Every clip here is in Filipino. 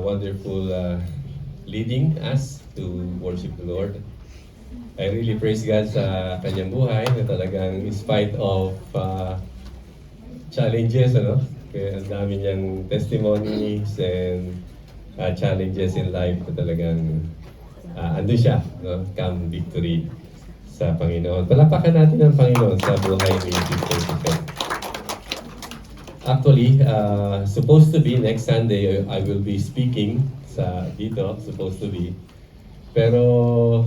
wonderful leading us to worship the Lord. I really praise God sa kanyang buhay na talagang in spite of challenges, ano? Kaya ang dami niyang testimonies and challenges in life na talagang andun siya, no? Come victory sa Panginoon. Palapakan natin ang Panginoon sa buhay ni Sister Tiffany. Actually, supposed to be next Sunday, I will be speaking sa dito, supposed to be. Pero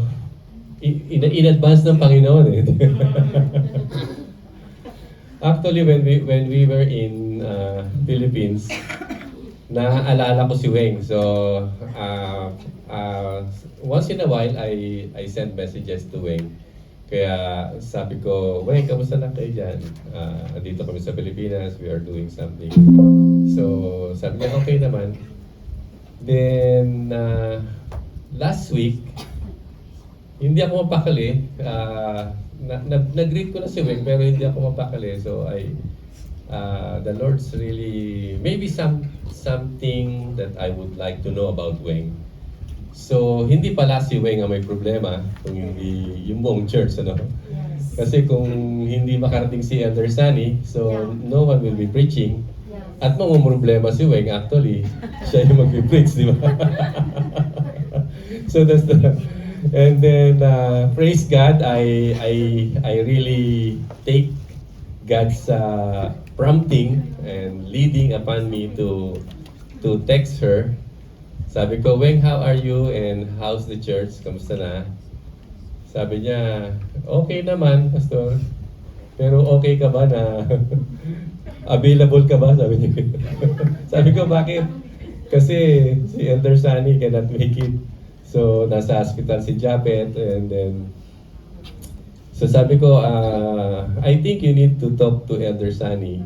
in advance ng Panginoon eh. Actually, when we were in Philippines, naaalala ko si Weng. So, once in a while, I send messages to Weng. Kaya sabi ko, Weng, kamusta na kayo dyan? Dito kami sa Pilipinas, we are doing something. So, sabi niya, okay naman. Then, last week, hindi ako mapakali. Nag-greet ko na si Weng, pero hindi ako mapakali. So, the Lord's really, maybe something that I would like to know about Weng. So, hindi pala si Weng ang may problema, kung hindi yung buong church, ano? Yes. Kasi kung hindi makarating si Elder Sunny, so no one will be preaching. At problema si Weng, actually, siya yung mag-preach, di ba? So that's the, and then praise God, I really take God's prompting and leading upon me to text her. Sabi ko, Weng, how are you and how's the church? Kamusta na? Sabi niya, okay naman, Pastor. Pero okay ka ba na available ka ba? Sabi niya. Sabi ko, bakit? Kasi si Elder Sunny cannot make it. So, nasa hospital si Japet and then so sabi ko, I think you need to talk to Elder Sunny.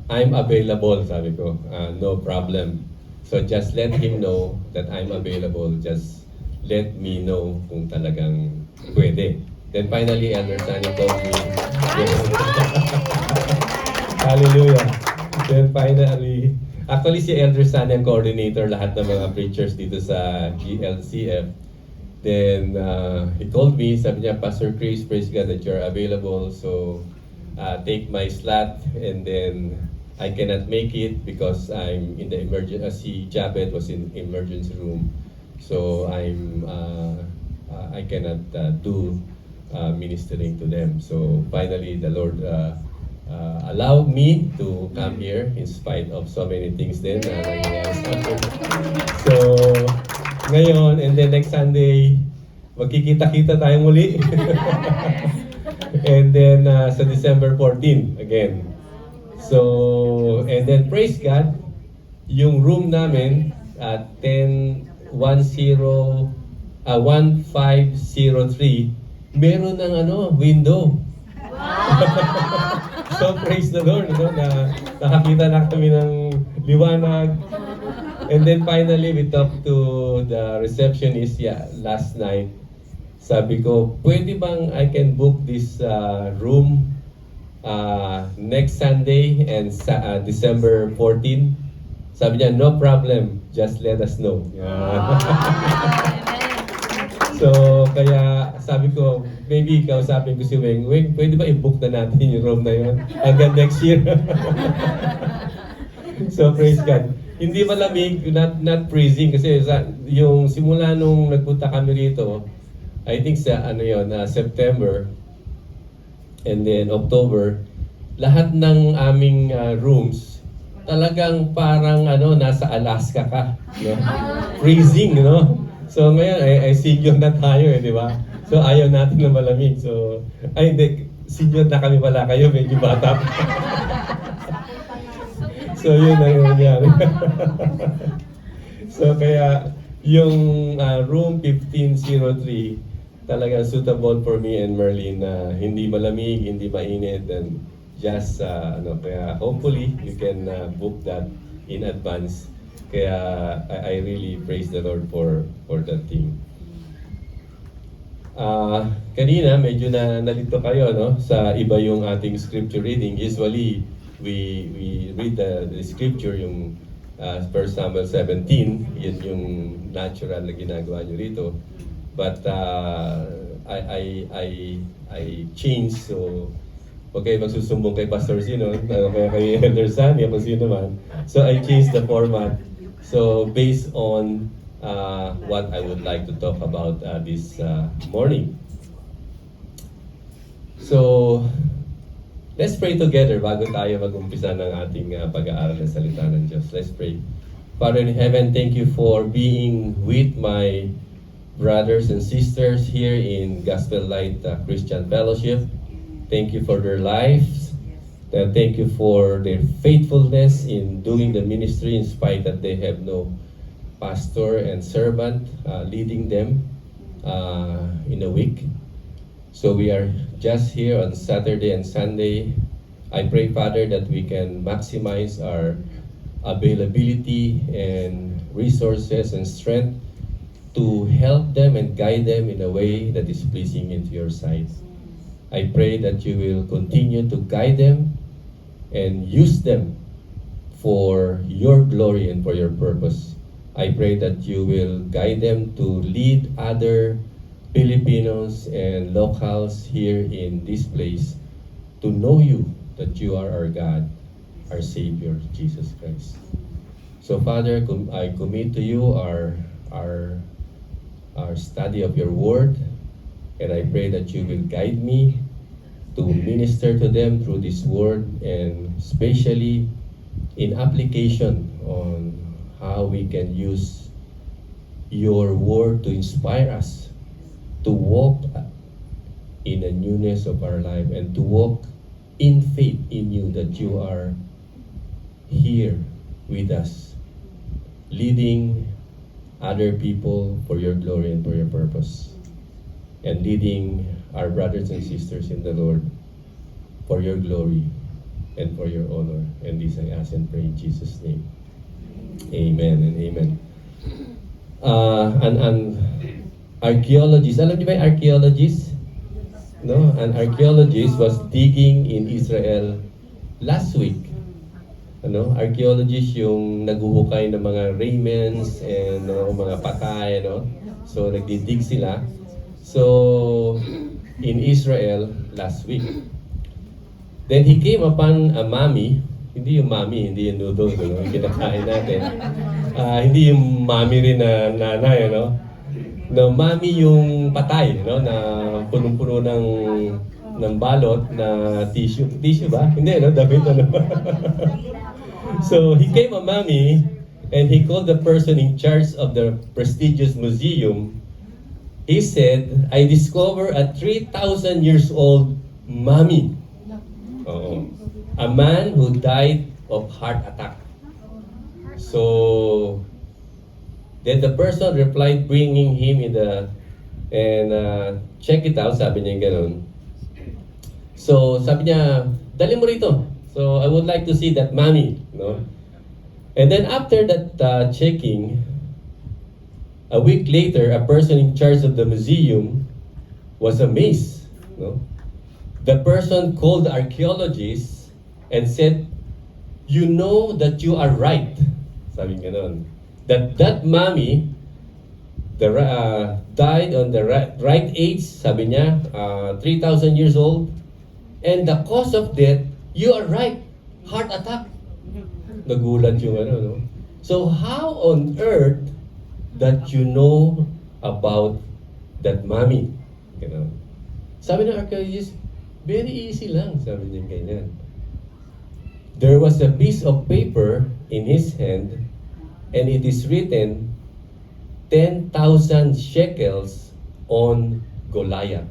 I'm available, sabi ko. No problem. So just let him know that I'm available. Just let me know kung talagang pwede. Then finally, Elder Sunny told me. Hallelujah. Then finally, actually si Elder Sunny ang coordinator lahat ng mga preachers dito sa GLCF. Then he told me, sabi niya, Pastor Chris, praise God that you're available. So take my slot and then I cannot make it because I'm in the emergency. Jabet was in emergency room, so I cannot do ministering to them. So finally, the Lord allowed me to come here in spite of so many things. Then so ngayon and then next Sunday, magkikita-kita tayo muli. And then sa December 14 again. So, and then praise God, yung room namin at 1503, meron ng window. Wow! So praise the Lord, na nakakita na kami ng liwanag. And then finally, we talked to the receptionist last night. Sabi ko, pwede bang I can book this room next Sunday and December 14? Sabi niya, no problem, just let us know. So, kaya sabi ko, maybe kausapin ko si Weng, Weng, pwede ba i-book na natin yung room na yun hanggang next year? So, praise God. Hindi malamig, not freezing, kasi yung simula nung nagpunta kami rito, I think sa September, and then October, lahat ng aming rooms talagang parang nasa Alaska ka, no? Freezing, no? So ngayon ay senior na tayo di ba? So ayaw natin na malamig. So hindi, senior na kami pala, kayo medyo bata. So yun ang nangyari. So kaya yung room 1503 talagang suitable for me and Merlin na hindi malamig, hindi mainit, and just kaya hopefully you can book that in advance. Kaya I really praise the Lord for that thing. Kanina medyo nalito kayo sa iba yung ating scripture reading. Usually we read the scripture yung 1 Samuel 17, yun yung natural na ginagawa nyo rito. But I changed, so huwag kayo magsusumbong kay Pastor Sino, kaya kay Elder Sammy, kung sino man. So I changed the format. So based on what I would like to talk about this morning. So, let's pray together bago tayo mag-umpisa ng ating pag-aaral ng salita ng Diyos. Let's pray. Father in heaven, thank you for being with my brothers and sisters here in Gospel Light Christian Fellowship. Thank you for their lives. Thank you for their faithfulness in doing the ministry in spite that they have no pastor and servant leading them in a week. So we are just here on Saturday and Sunday. I pray, Father, that we can maximize our availability and resources and strength to help them and guide them in a way that is pleasing into your sight. I pray that you will continue to guide them and use them for your glory and for your purpose. I pray that you will guide them to lead other Filipinos and locals here in this place to know you, that you are our God, our Savior, Jesus Christ. So Father, I commit to you our study of your word, and I pray that you will guide me to minister to them through this word, and especially in application on how we can use your word to inspire us to walk in a newness of our life and to walk in faith in you, that you are here with us, leading other people for your glory and for your purpose, and leading our brothers and sisters in the Lord for your glory and for your honor. And this I ask and pray in Jesus' name. Amen and amen. An archaeologist, alam niyo ba yung archaeologist? No? An archaeologist was digging in Israel last week. Ano? Archaeologist yung naghuhukay ng mga remnants and mga patay, no? So nagdidig sila. So in Israel last week. Then he came upon a mummy, hindi yung mummy, hindi yung noodles, no? Yung kinakain natin. Hindi yung mummy rin na nanay, no? Na mami yung patay, no, na punong-puno ng balot na tissue ba? Hindi, no, damit, ano. So he came a mommy, and he called the person in charge of the prestigious museum. He said, I discovered a 3,000 years old mummy. A man who died of heart attack. So then the person replied, bringing him in check it out, sabi niya gano'n. So sabi niya, dali mo rito. So I would like to see that mummy, no? And then after that checking, a week later, a person in charge of the museum was amazed, no? The person called the archaeologist and said, you know that you are right. Sabi niya gano'n. That mummy died on the right age, sabi niya, 3,000 years old, and the cause of death, you are right, heart attack. Nagulat yung ano, no? So how on earth that you know about that mummy? You know? Sabi ng archaeologist, very easy lang, sabi niya ganyan. There was a piece of paper in his hand, and it is written 10,000 shekels on Goliath.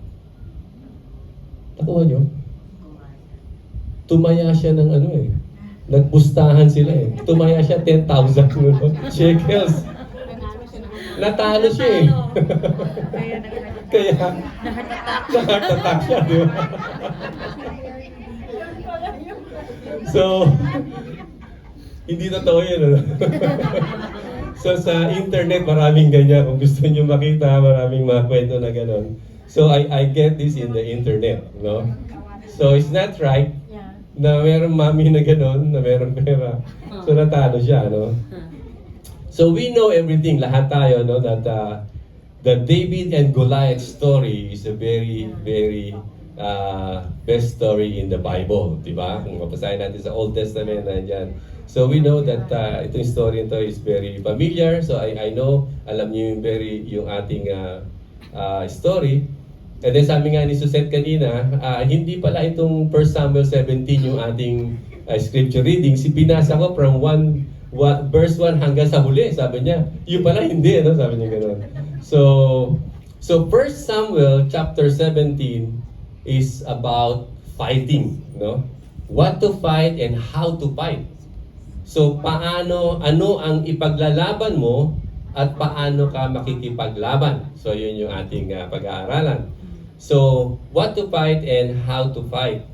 Nakuha nyo? Tumaya siya ng ano eh. Nagpustahan sila eh. Tumaya siya 10,000 shekels. Natalo siya eh. Kaya, na-heart attack siya, di ba? So, hindi totoo yun. Ano? So, sa internet, maraming ganyan. Kung gusto nyo makita, maraming mga kwento na gano'n. So, I get this in the internet, no? So, it's not right. na merong mami na gano'n, na merong pera. So natalo siya, no? So we know everything, lahat tayo, no, that the David and Goliath story is a very, very best story in the Bible, di ba? Kung mapasahin natin sa Old Testament, nandyan. So we know that itong story ito is very familiar. So I know, alam niyo yung ating story. And then sabi nga ni Suzette kanina, hindi pala itong 1 Samuel 17 yung ating scripture reading. Binasa ko from verse 1 hanggang sa huli, sabi niya. Yung pala hindi, ano? Sabi niya gano'n. So 1 Samuel chapter 17 is about fighting, no? What to fight and how to fight. So ano ang ipaglalaban mo at paano ka makikipaglaban. So yun yung ating pag-aaralan. So what to fight and how to fight.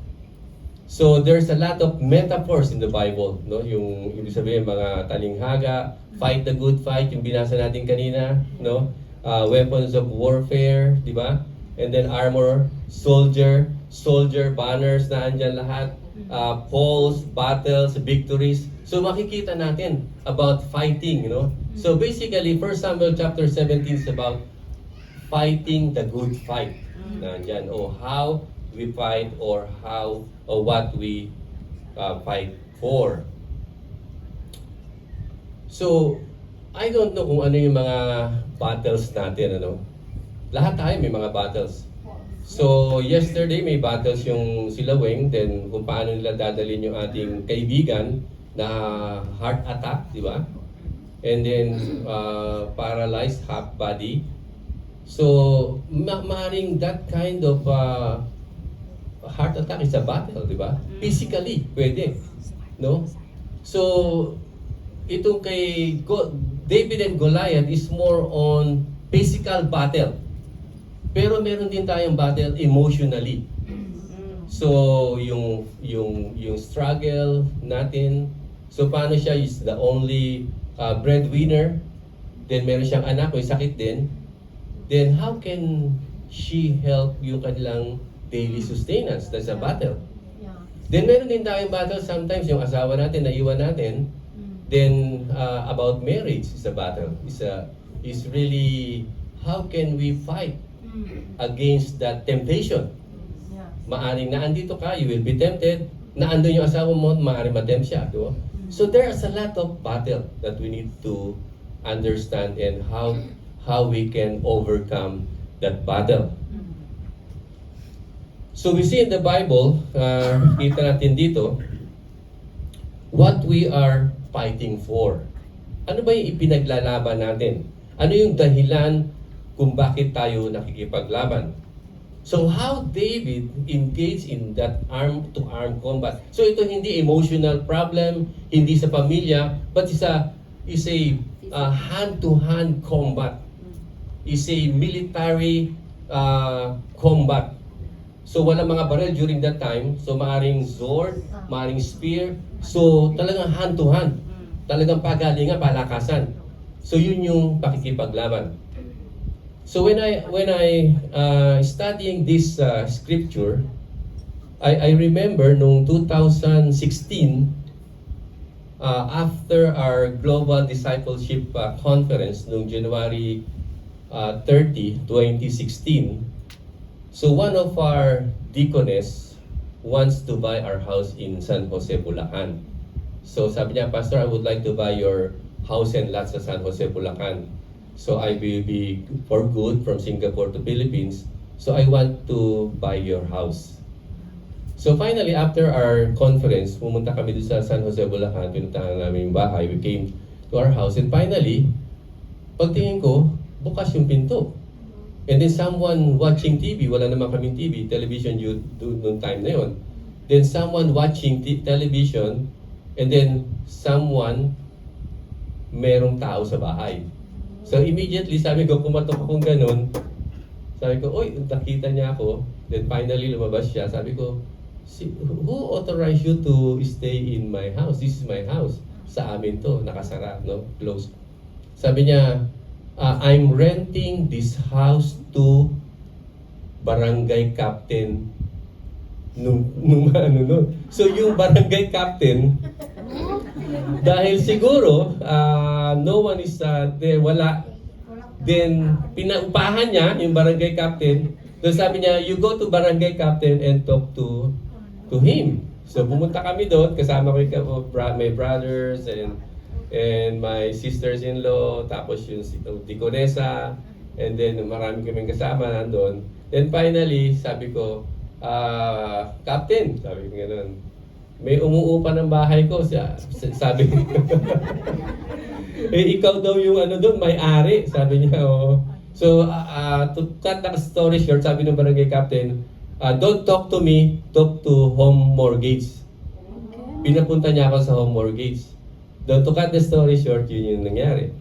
So there's a lot of metaphors in the Bible, no? Yung ibig sabihin mga talinghaga, fight the good fight, yung binasa natin kanina, no? Weapons of warfare, di ba? And then armor, soldier banners na andyan lahat, polls, battles, victories. So makikita natin about fighting, you know. So basically, 1 Samuel chapter 17 is about fighting the good fight. Nandyan, how we fight or what we fight for. So, I don't know kung ano yung mga battles natin, ano. Lahat tayo may mga battles. So, yesterday may battles yung sila Weng, then kung paano nila dadalhin yung ating kaibigan na heart attack, di ba? And then, paralyzed half body. So, maaaring that kind of heart attack is a battle, di ba? Physically, pwede. No? So, itong kay David and Goliath is more on physical battle. Pero meron din tayong battle emotionally. So, yung struggle natin. So, paano siya is the only breadwinner. Then, meron siyang anak, may sakit din. Then, how can she help yung kanilang daily sustenance? That's a battle. Yeah. Then, meron din tayong battle sometimes yung asawa natin, naiwan natin. Then, about marriage is a battle. Is really, how can we fight against that temptation? Yeah. Maaring naandito ka, you will be tempted. Naandun yung asawa mo, maaring matempt siya. Diba? So there's a lot of battle that we need to understand and how we can overcome that battle. So we see in the Bible, kita natin dito, what we are fighting for. Ano ba yung ipinaglalaban natin? Ano yung dahilan kung bakit tayo nakikipaglaban? So how David engaged in that arm-to-arm combat. So ito hindi emotional problem, hindi sa pamilya, but is a hand-to-hand combat. Is a military combat. So wala mga baril during that time. So maaring sword, maaring spear. So talagang hand-to-hand. Talagang pagalingan, palakasan. So yun yung pakikipaglaban. So when I studying this scripture, I remember nung 2016, after our global discipleship conference nung January 30, 2016. So one of our deaconess wants to buy our house in San Jose, Bulacan. So sabi niya, Pastor, I would like to buy your house and lot sa San Jose, Bulacan. So I will be for good from Singapore to Philippines. So I want to buy your house. So finally, after our conference, pumunta kami doon sa San Jose, Bulacan. Pinuntahan namin yung bahay. We came to our house. And finally, pagtingin ko, bukas yung pinto. And then someone watching TV, wala naman kaming TV, television noong time na yon. Then someone watching television, and then someone, merong tao sa bahay. So immediately, sabi ko, pumatok akong ganun. Sabi ko, oy, nakita niya ako. Then finally, lumabas siya. Sabi ko, who authorized you to stay in my house? This is my house. Sa amin to, nakasara, no? Closed. Sabi niya, I'm renting this house to barangay captain nung ano nun. So yung barangay captain, dahil siguro no one is there, wala, then pinaupahan niya yung barangay captain. Doon sabi niya, you go to barangay captain and talk to him. So pumunta kami doon, kasama ko yung my brothers and my sisters-in-law, tapos yung Diconesa, and then marami kaming kasama nandun. Then finally, sabi ko, Captain, sabi ko gano'n, may umuupa ng bahay ko, sabi ko. Eh, ikaw daw yung ano doon, may-ari, sabi niya. Oh. So, to cut the story short, sabi ng barangay captain, don't talk to me, talk to home mortgage. Pinapunta niya ako sa home mortgage. To cut the story short, yun yung nangyari.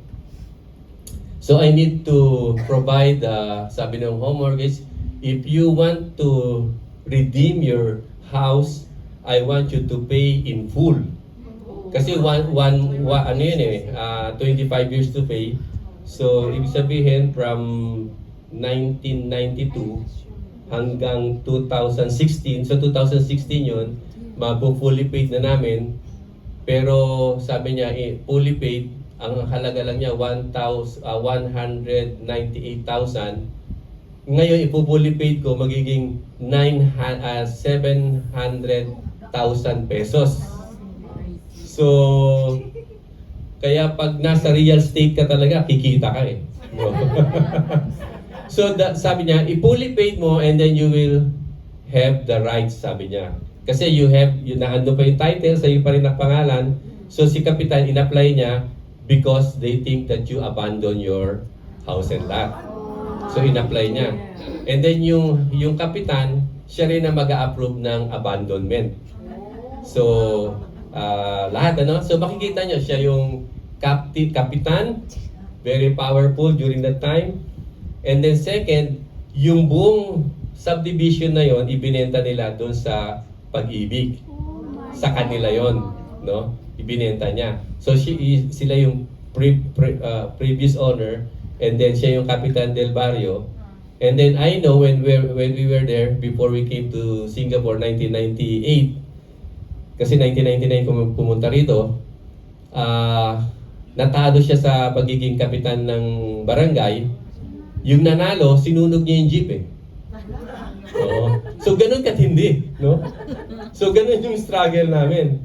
So I need to provide, sabi ng home mortgage, if you want to redeem your house, I want you to pay in full. Kasi ano yun 25 years to pay. So ibig sabihin from 1992 hanggang 2016, so 2016 yun, fully paid na namin. Pero sabi niya, fully paid, ang halaga lang niya 198,000. Ngayon, ipupully paid ko, magiging 700,000 pesos. So, kaya pag nasa real estate ka talaga, kikita ka eh. No? So, sabi niya, ipully paid mo and then you will have the rights, sabi niya. Kasi naando pa yung title, sa'yo pa rin ang pangalan. So si Kapitan, in-apply niya because they think that you abandon your house and lot. So in-apply niya. And then yung Kapitan, siya rin na mag-a-approve ng abandonment. So lahat ano? So makikita niyo siya yung Kapitan, very powerful during that time. And then second, yung buong subdivision na yon ibinenta nila doon sa Pag-ibig. Sa kanila yon, no? Ibinenta niya. So sila yung previous owner, and then siya yung Kapitan del Barrio. And then I know when we were there before we came to Singapore 1998. Kasi 1999 pumunta rito, natalo siya sa pagiging kapitan ng barangay. Yung nanalo, sinunog niya yung jeep eh. Oo. So ganun katindi, no? So ganun yung struggle namin.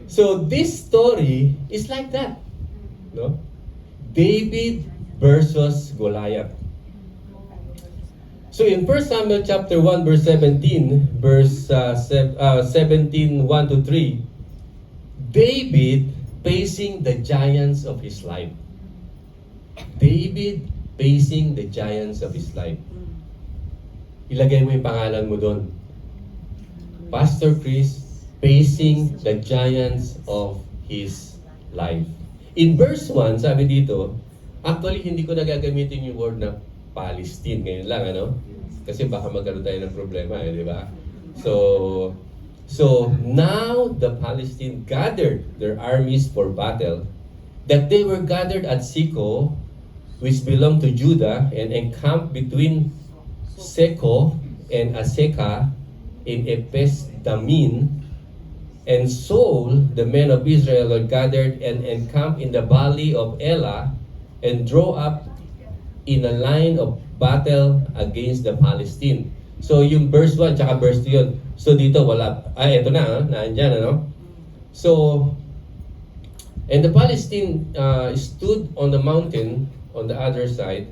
So this story is like that, no? David versus Goliath. So in 1 Samuel chapter 1 verse 17, 17:1 to 3, David facing the giants of his life. David facing the giants of his life. Ilagay mo yung pangalan mo doon. Pastor Chris facing the giants of his life. In verse 1, sabi dito, actually hindi ko nagagamitin yung word na Palestine ngayon lang, ano? Kasi baka magkaroon tayo ng problema, di ba? So now the Palestine gathered their armies for battle, that they were gathered at Siko, which belonged to Judah, and encamped between Seko and Aseka in Epes Damin, and Saul, the men of Israel, were gathered and encamped in the valley of Elah, and drew up in a line of battle against the Palestine. So yung verse 1 tsaka verse 2 yun. So dito wala. Eto na, naandyan, ano? So, and the Palestine stood on the mountain on the other side,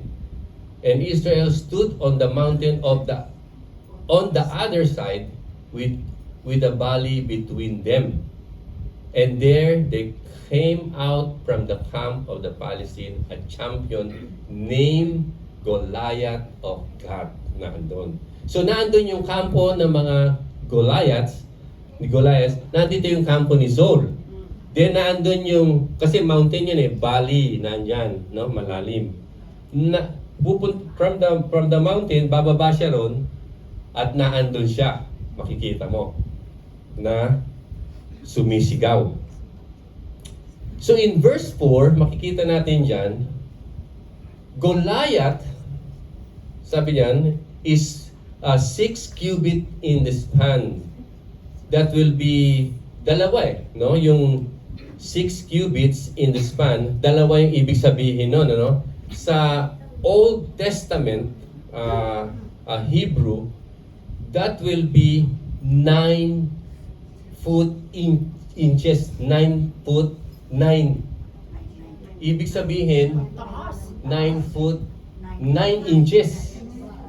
and Israel stood on the mountain on the other side with a valley between them. And there they came out from the camp of the Palestine a champion named Goliath of Gath na andun. So naandun yung kampo ng mga Goliaths, nandito yung kampo ni Saul. Then naandun yung, kasi mountain yun valley, nandyan, no, malalim. From the mountain, bababa siya ron, at naandun siya, makikita mo, na sumisigaw. So in verse 4, makikita natin dyan, Goliath, sabi niyan, is 6 cubit in the span. That will be dalawa no? Yung 6 cubits in the span, dalawa yung ibig sabihin nun, ano? Sa Old Testament, Hebrew, that will be 9 foot inches, 9 foot 9. Ibig sabihin, 9 foot 9 inches.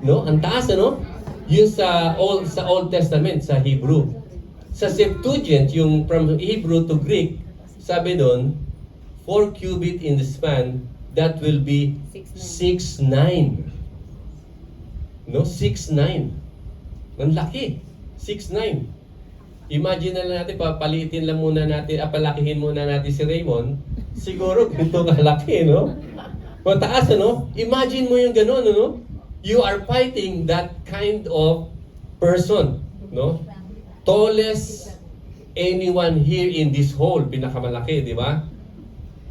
No? Ang taas, ano? Yun sa Old Testament, sa Hebrew. Sa Septuagint, yung from Hebrew to Greek, sabi doon, 4 cubit in the span, that will be 6'9". No? 6'9". Ang laki. 6'9". Imagine na lang natin, papalitin lang muna natin, palakihin muna natin si Raymond. Siguro, ganito kalaki, no? Mataas, ano? Imagine mo yung gano'n, ano? You are fighting that kind of person, no? Tallest anyone here in this hall, pinakamalaki, di ba?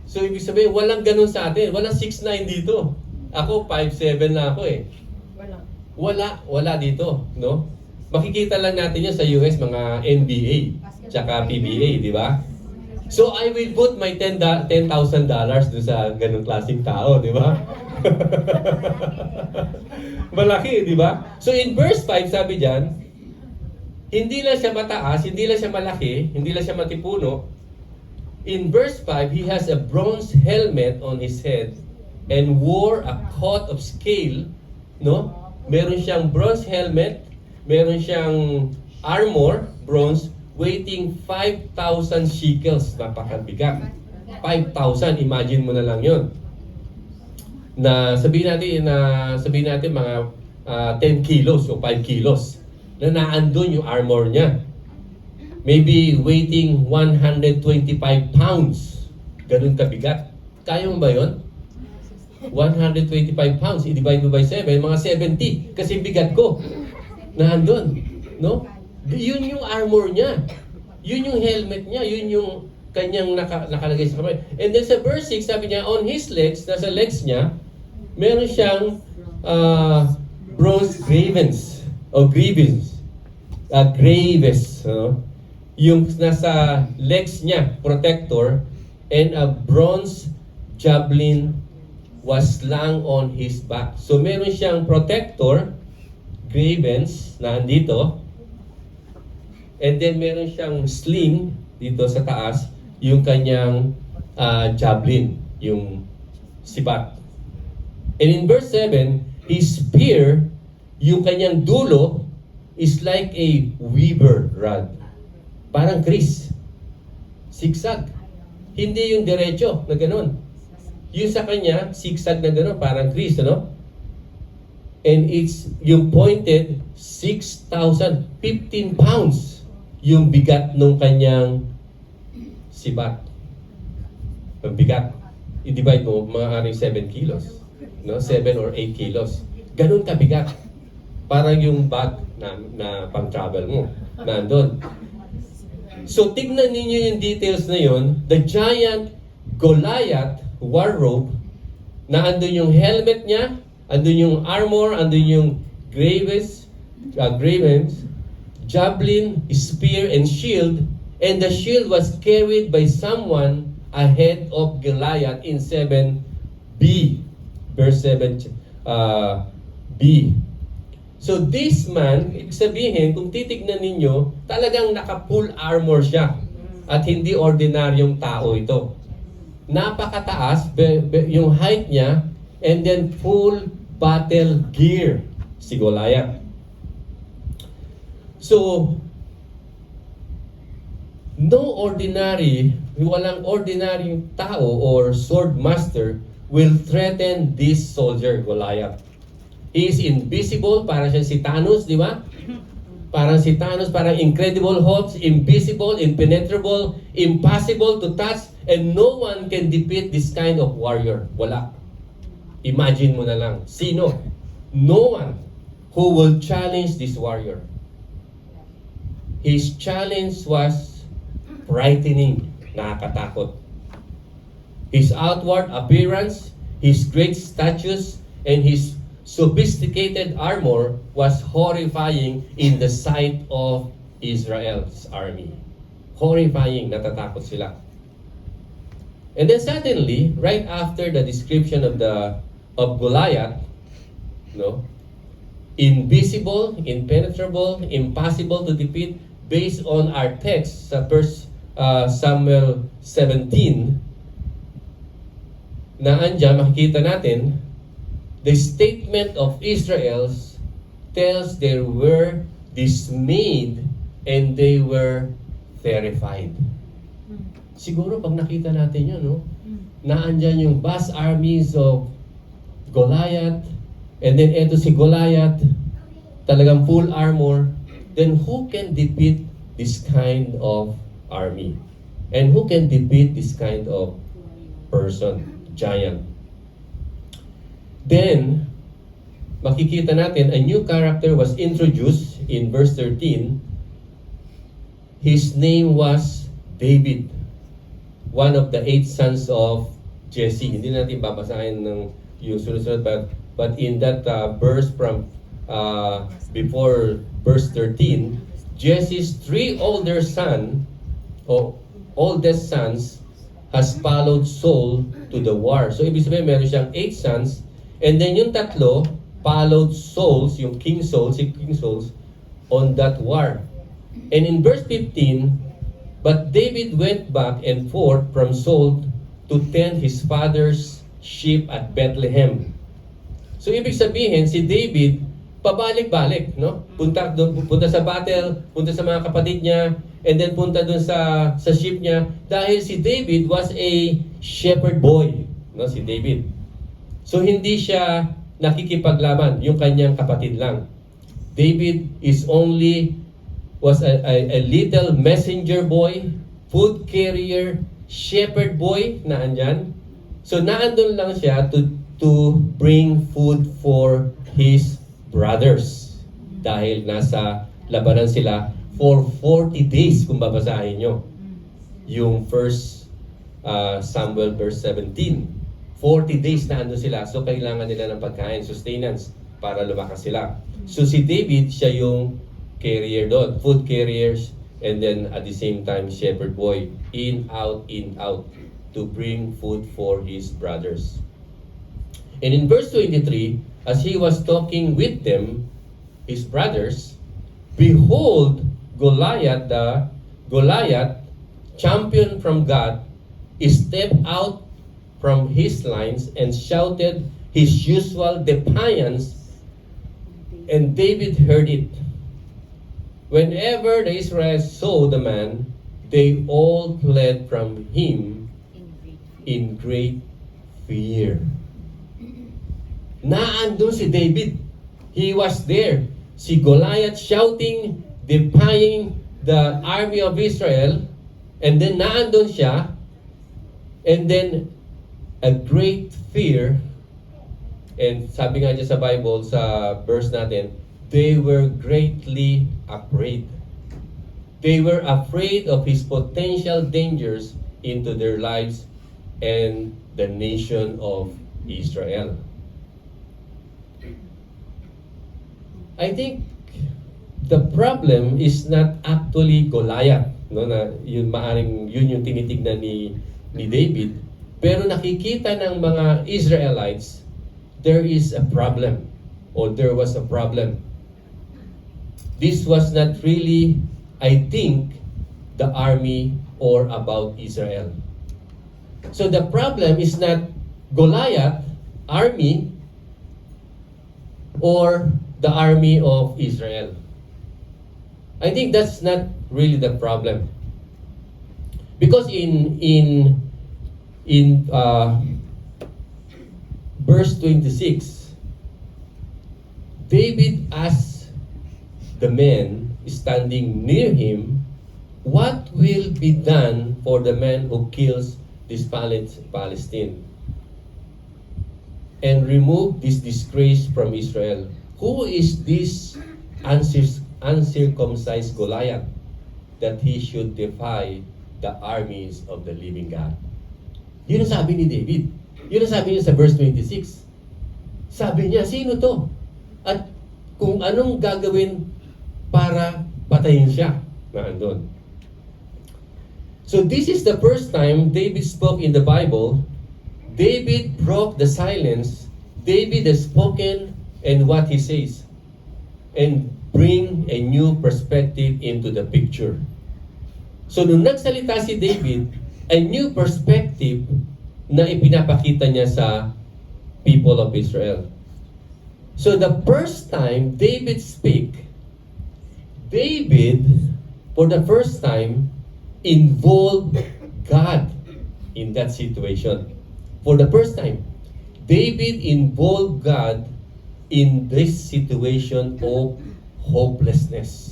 So, ibig sabihin, walang ganun sa atin. Walang 6'9 dito. Ako, 5'7 na ako eh. Wala dito, no? Makikita lang natin yun sa US, mga NBA, tsaka PBA, di ba? So, I will put my $10,000 doon sa ganung klaseng tao, di ba? Malaki, di ba? So, in verse 5, sabi dyan, hindi lang siya mataas, hindi lang siya malaki, hindi lang siya matipuno. In verse 5, he has a bronze helmet on his head and wore a coat of scale, no? Meron siyang bronze helmet, meron siyang armor, bronze, weighing 5,000 shekels. Napakabigat. 5,000, imagine mo na lang yun. Na sabihin natin mga 10 kilos o 5 kilos na naandun yung armor niya. Maybe weighing 125 pounds. Ganun kabigat. Kaya mo ba yun? 125 pounds, i-divide mo by 7, mga 70. Kasi bigat ko. Naandun. No? Yun yung armor niya. Yun yung helmet niya. Yun yung kanyang nakalagay sa kamay. And then sa verse 6, sabi niya, on his legs, nasa legs niya, meron siyang bronze greaves. O greaves. Graves. Yung nasa legs niya, protector, and a bronze javelin was slung on his back. So meron siyang protector, greaves, na andito, and then meron siyang sling dito sa taas, yung kanyang javelin, yung sibat. And in verse 7, his spear, yung kanyang dulo, is like a weaver rod. Parang Chris. Sigsag. Hindi yung diretso na ganun. Yung sa kanya, sigsag na ganun, parang Chris, ano? And it's yung pointed 6,000, 15 pounds yung bigat ng kanyang sibat. Ang bigat. I-divide mo, maaaring 7 kilos. No? 7 or 8 kilos. Ganun kabigat. Parang yung bag na pang-travel mo. Nandun. So, tignan ninyo yung details na yun. The giant Goliath war robe, na andun yung helmet niya, andun yung armor, andun yung graves, javelin, spear, and shield. And the shield was carried by someone ahead of Goliath in 7b. Verse 7b. So this man, ibig sabihin, kung titignan ninyo, talagang naka-full armor siya. At hindi ordinaryong tao ito. Napakataas, yung height niya, and then full battle gear, si Goliath. So, walang ordinaryong tao or sword master will threaten this soldier, Goliath. He is invisible, parang siya si Thanos, di ba? Parang si Thanos, parang Incredible Hulk, invisible, impenetrable, impossible to touch, and no one can defeat this kind of warrior. Wala. Imagine mo na lang. Sino? No one who will challenge this warrior. His challenge was frightening, nakakatakot. His outward appearance, his great stature, and his sophisticated armor was horrifying in the sight of Israel's army. Horrifying, natatakot sila. And then suddenly, right after the description of Goliath, no, invisible, impenetrable, impossible to defeat, based on our text sa 1 Samuel 17, na andyan, makikita natin, the statement of Israel tells they were dismayed and they were terrified. Siguro pag nakita natin yun, no? Na andyan yung vast armies of Goliath, and then eto si Goliath, talagang full armor, then who can defeat this kind of army? And who can defeat this kind of person, giant? Then, makikita natin, a new character was introduced in verse 13. His name was David, one of the 8 sons of Jesse. Hindi natin babasahin ng yung sunod-sunod, but in that verse from before verse 13, Jesse's 3 older son, o oldest sons, has followed Saul to the war. So ibig sabihin meron siyang 8 sons, and then yung 3 followed Saul's, yung King Saul, si King Saul's, on that war. And in verse 15, but David went back and forth from Saul to tend his father's sheep at Bethlehem. So ibig sabihin, si David, pabalik-balik, no? Punta sa battle, punta sa mga kapatid niya, and then punta dun sa sheep niya, dahil si David was a shepherd boy, no? Si David. So hindi siya nakikipaglaban, yung kanyang kapatid lang. David was a little messenger boy, food carrier, shepherd boy na andyan. So naandun lang siya to bring food for his brothers. Dahil nasa labanan sila for 40 days, kung babasahin nyo. Yung 1 Samuel verse 17. 40 days na andun sila. So kailangan nila ng pagkain, sustenance, para lumakas sila. So si David, siya yung carrier doon, food carriers, and then at the same time shepherd boy, in out to bring food for his brothers. And in verse 23, as he was talking with them, his brothers, behold, Goliath, champion from God, stepped out from his lines and shouted his usual defiance, and David heard it. Whenever the Israelites saw the man, they all fled from him in great fear. Naandun si David. He was there. Si Goliath shouting, defying the army of Israel, and then naandun siya, and then a great fear, and sabi nga dyan sa Bible, sa verse natin, they were greatly afraid. They were afraid of his potential dangers into their lives and the nation of Israel. I think the problem is not actually Goliath, no, na yun maaring yun yung tinitignan ni David, pero nakikita ng mga Israelites there is a problem, or there was a problem. This was not really, I think, the army or about Israel. So the problem is not Goliath army or the army of Israel. I think that's not really the problem. Because in verse 26, David asked the men standing near him, what will be done for the man who kills this Palestine and remove this disgrace from Israel? Who is this uncircumcised Goliath that he should defy the armies of the living God? Yun ang sabi ni David. Yun ang sabi niya sa verse 26. Sabi niya, sino to? At kung anong gagawin para patayin siya na andun. So this is the first time David spoke in the Bible. David broke the silence. David has spoken and what he says. And bring a new perspective into the picture. So nung nagsalita si David, a new perspective na ipinapakita niya sa people of Israel. So the first time David for the first time involved God in that situation. For the first time, David involved God in this situation of hopelessness.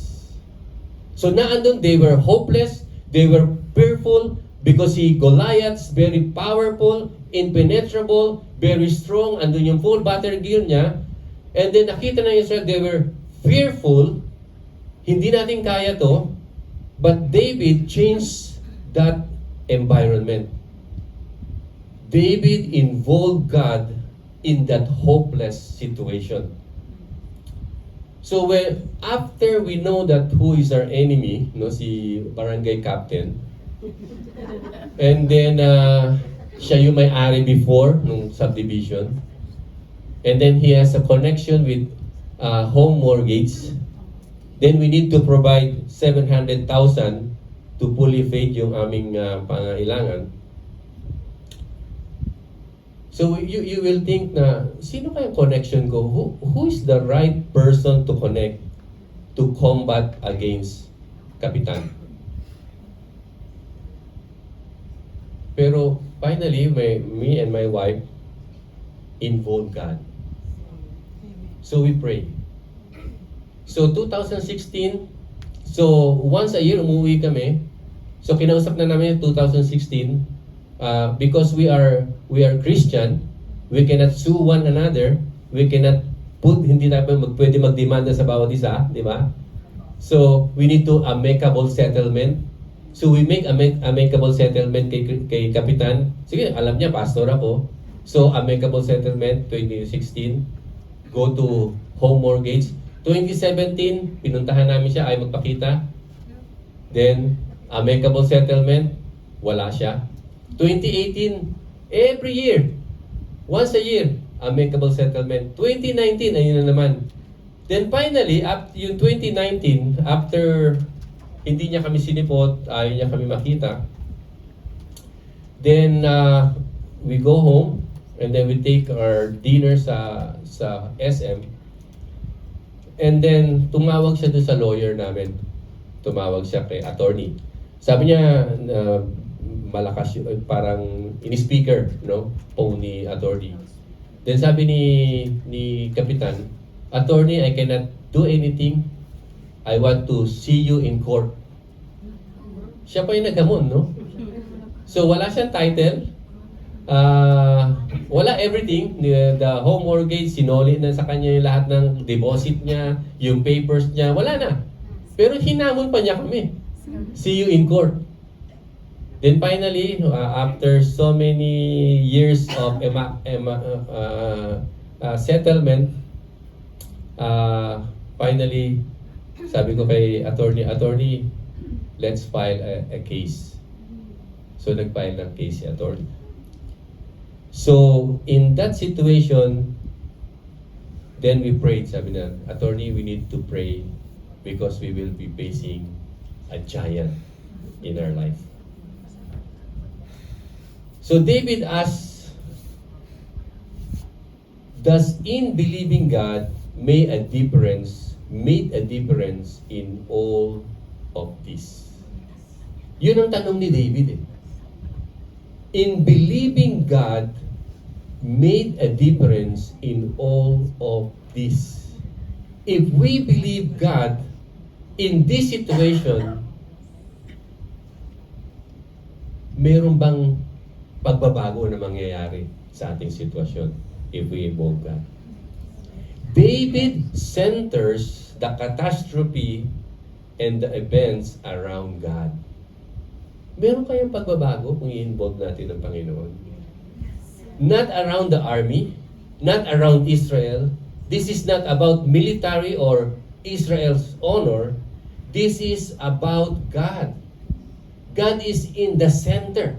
So naandun, they were hopeless, they were fearful because Goliath's very powerful, impenetrable, very strong, andun yung full battle gear niya. And then nakita na Israel, they were fearful, hindi natin kaya to, but David changed that environment. David involved God in that hopeless situation. So after we know that who is our enemy, si barangay captain, and then siya yung may-ari before nung subdivision, and then he has a connection with home mortgage, then we need to provide 700,000 to fully fade yung aming pangailangan. So you will think na, sino kayang connection ko? Who is the right person to connect to combat against Kapitan? Pero finally, me and my wife involved God. So we pray. So 2016, so once a year umuwi kami. So kinausap na namin 2016, because we are Christian, we cannot sue one another, we cannot hindi tayo pwede magdemanda sa bawat isa, di ba? So we need to amicable settlement. So we make amicable settlement kay Kapitan. Sige, alam niya, pastor ako. So amicable settlement 2016, go to home mortgage. 2017, pinuntahan namin siya, ay magpakita. Then amicable settlement, wala siya. 2018, every year, once a year, amicable settlement. 2019, ayun na naman. Then finally, yung 2019, after hindi niya kami sinipot, ayaw niya kami makita, then we go home, and then we take our dinner sa SM, and then tumawag siya doon sa lawyer namin. Tumawag siya kay attorney. Sabi niya, malakas yun, parang in-speaker, phone ni attorney. Then sabi ni Kapitan, attorney, I cannot do anything. I want to see you in court. Siya pa yung naghamon, no? So wala siyang title. Wala everything. The home mortgage, sinoli na sa kanya yung lahat ng deposit niya, yung papers niya, wala na. Pero hinamon pa niya kami. See you in court. Then finally, after so many years of settlement, finally, sabi ko kay attorney, let's file a case. So nag-file ng case si attorney. So in that situation, then we prayed. Sabi na, attorney, we need to pray because we will be facing a giant in our life. So David asks, does in believing God made a difference in all of this? Yun ang tanong ni David. In believing God made a difference in all of this. If we believe God in this situation, meron bang pagbabago na mangyayari sa ating sitwasyon if we involve God? David centers the catastrophe and the events around God. Meron kayang pagbabago kung i-involve natin ang Panginoon? Not around the army, not around Israel. This is not about military or Israel's honor. This is about God. God is in the center.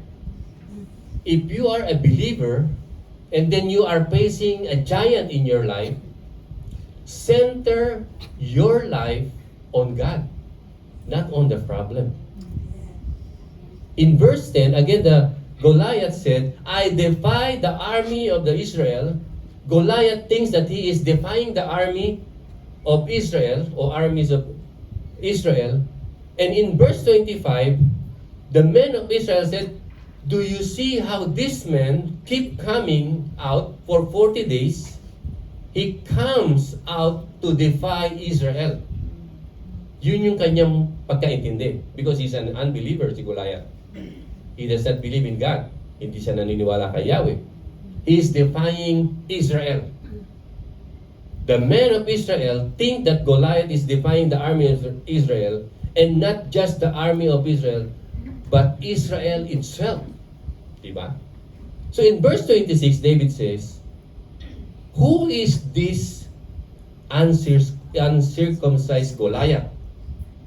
If you are a believer and then you are facing a giant in your life, center your life on God, not on the problem. In verse 10, again, the Goliath said, I defy the army of the Israel. Goliath thinks that he is defying the army of Israel or armies of Israel. And in verse 25, the men of Israel said, do you see how this man keep coming out for 40 days? He comes out to defy Israel. Yun yung kanyang pagkaintindi. Because he's an unbeliever, si Goliath. He does not believe in God. Hindi siya naniniwala kay Yahweh. He is defying Israel. The men of Israel think that Goliath is defying the army of Israel, and not just the army of Israel, but Israel itself. Diba? So in verse 26, David says, who is this uncircumcised Goliath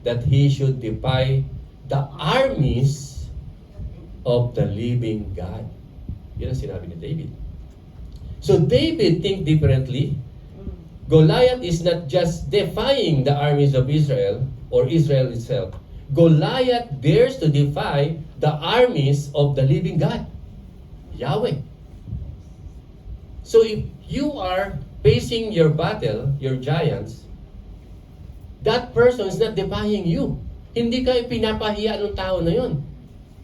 that he should defy the armies of the living God? Yan ang sinabi ni David. So David think differently. Goliath is not just defying the armies of Israel or Israel itself. Goliath dares to defy the armies of the living God, Yahweh. So if you are facing your battle, your giants, that person is not defying you. Hindi kayo pinapahiya ng tao na yon.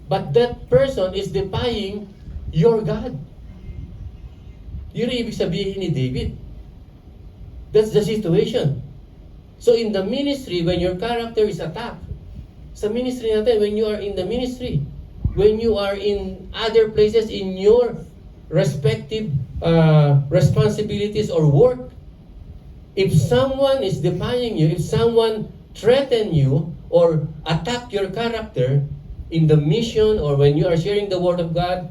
But that person is defying your God. Yun ang ibig sabihin ni David. That's the situation. So in the ministry, when your character is attacked, sa ministry natin, when you are in the ministry, when you are in other places in your respective responsibilities or work, if someone is defying you, if someone threaten you or attack your character in the mission or when you are sharing the word of God,